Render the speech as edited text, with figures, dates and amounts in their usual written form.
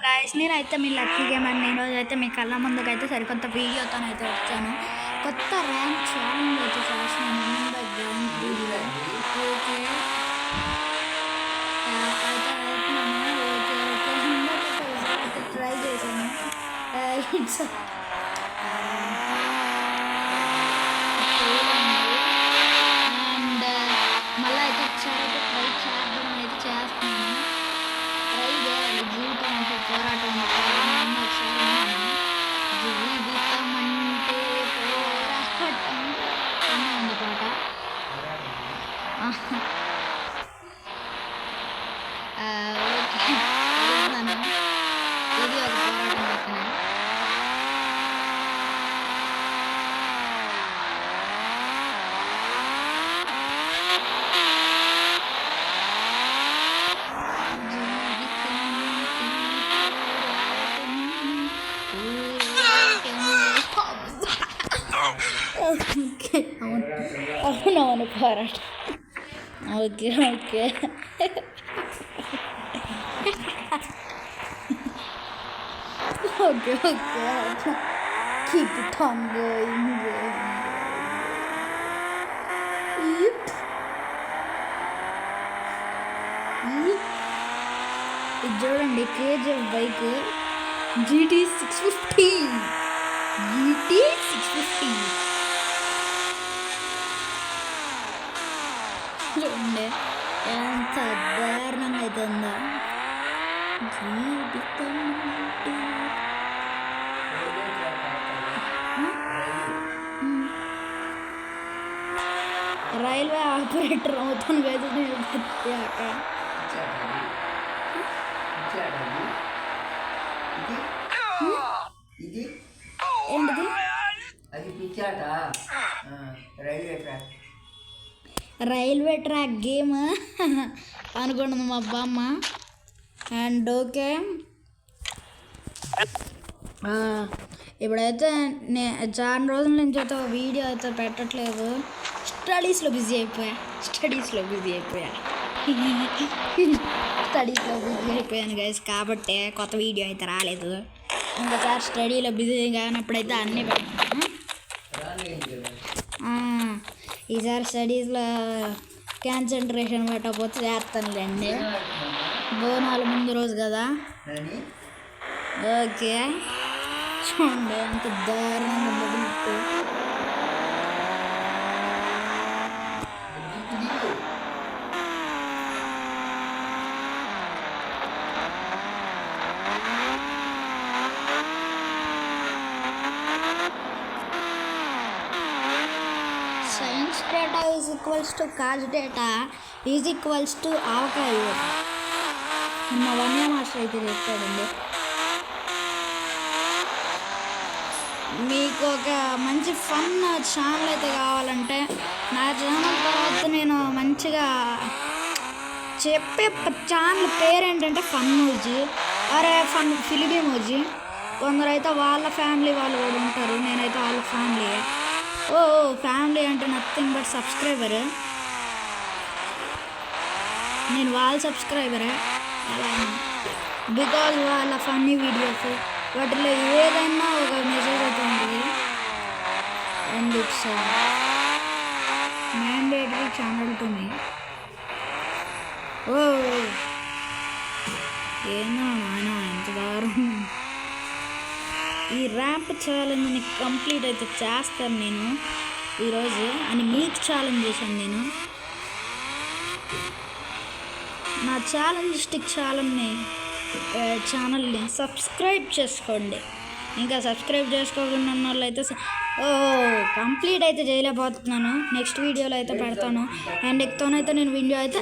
Guys నేనైతే మీ lucky game అని ఈరోజు అయితే మీ కళ్ళ ముందుకైతే సరికొత్త వీడియోతో అయితే వచ్చాను. కొత్త ర్యాంక్ ఛాలెంజ్ అయితే చేస్తున్నాను. ఓకే అయితే ట్రై చేశాను. ఇట్స్ అండ్ మళ్ళీ అయితే ఒకసారి అయితే ట్రై చేద్దాం అయితే చేస్తున్నాను. ట్రై చేయాలి. జీవితం అంటే పోరాటం జీవితం అంటే పోరాటం ఉంది పాట. ఓకే ఇది ఒక పోరాటం పక్కన అవునవును పోరాటం. Okay okay okay okay keep it on going. ఇది చూడండి కేజీఎఫ్ బైక్ GT 650 చూడండి ఎంత దారుణంగా అవుతుందా. జీవితం రైల్వే ఆపరేటర్ అవుతాను కదా నేను పెట్టాక. ఏంటిది రైల్వే ట్రాక్ గేమ్ అనుకున్నది మా బామ్మ. అండ్ ఓకే ఇప్పుడైతే చాలా రోజుల నుంచి అయితే వీడియో అయితే పెట్టట్లేదు. స్టడీస్లో బిజీ అయిపోయాను గైస్. కాబట్టి కొత్త వీడియో అయితే రాలేదు. ఇంకోసారి స్టడీలో బిజీ కానప్పుడైతే అన్నీ పెడతాను. ఈసారి స్టడీస్లో కాన్సన్ట్రేషన్ పెట్టకపోతే చేస్తానులేండి. బోనాలు ముందు రోజు కదా. ఓకే చూడండి అంత దారుణంగా మొదలుపెట్టు. Science data is equals to cause data is equals to avakaya. మా వన్య మాస్టర్ అయితే చెప్పాడండి. మీకు ఒక మంచి ఫన్ ఛానల్ అయితే కావాలంటే నా ఛానల్ తర్వాత నేను మంచిగా చెప్పే ఛానల్ పేరేంటంటే fun Moji fun film Moji. కొందరు అయితే వాళ్ళ ఫ్యామిలీ వాళ్ళు కూడా ఉంటారు. నేనైతే వాళ్ళ ఫ్యామిలీ. ఫ్యామిలీ అంటే నథింగ్ బట్ సబ్స్క్రైబర్. నేను వాళ్ళ సబ్స్క్రైబరే. బికాజ్ వాళ్ళ ఫన్నీ వీడియోస్ వాటిలో ఏదైనా ఒక మెసేజ్ అయితే ఉంటుంది. And it's mandatory channel to me. ఏమో నాయన ఎంత దారుణం. ఈ ర్యాంప్ ఛాలెంజ్ని కంప్లీట్ అయితే చేస్తాను నేను ఈరోజు అని మీకు ఛాలెంజ్ చేశాను. నేను నా ఛాలెంజ్ ఛానల్ని సబ్స్క్రైబ్ చేసుకోండి. ఇంకా సబ్స్క్రైబ్ చేసుకోకుండా ఉన్న వాళ్ళు అయితే కంప్లీట్ అయితే చేయలేకపోతున్నాను. నెక్స్ట్ వీడియోలో అయితే పెడతాను. అండ్ ఎక్కుతోనైతే నేను వీడియో అయితే